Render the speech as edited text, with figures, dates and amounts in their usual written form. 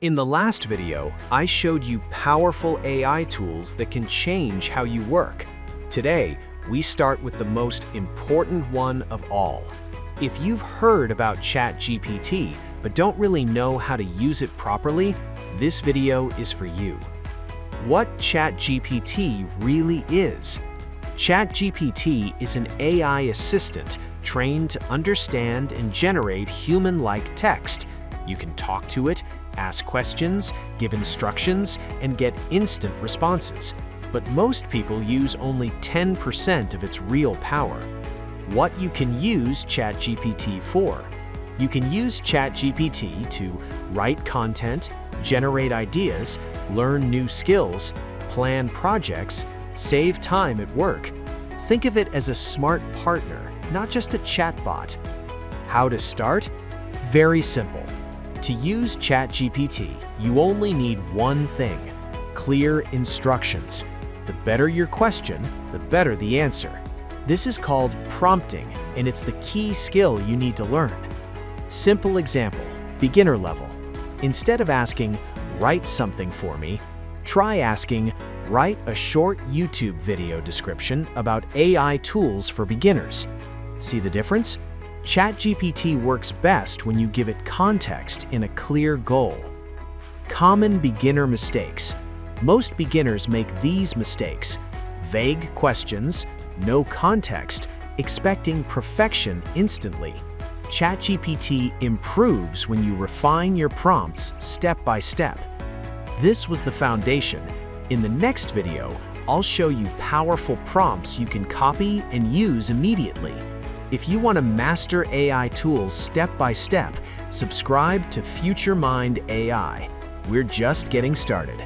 In the last video, I showed you powerful AI tools that can change how you work. Today, we start with the most important one of all. If you've heard about ChatGPT but don't really know how to use it properly, this video is for you. What ChatGPT really is. ChatGPT is an AI assistant trained to understand and generate human-like text. You can talk to it, ask questions, give instructions, and get instant responses. But most people use only 10% of its real power. What you can use ChatGPT for. You can use ChatGPT to write content, generate ideas, learn new skills, plan projects, save time at work. Think of it as a smart partner, not just a chatbot. How to start? Very simple. To use ChatGPT, you only need one thing: clear instructions. The better your question, the better the answer. This is called prompting, and it's the key skill you need to learn. Simple example, beginner level. Instead of asking, "Write something for me," try asking, "Write a short YouTube video description about AI tools for beginners." See the difference? ChatGPT works best when you give it context in a clear goal. Common beginner mistakes. Most beginners make these mistakes: vague questions, no context, expecting perfection instantly. ChatGPT improves when you refine your prompts step by step. This was the foundation. In the next video, I'll show you powerful prompts you can copy and use immediately. If you want to master AI tools step by step, subscribe to FutureMind AI. We're just getting started.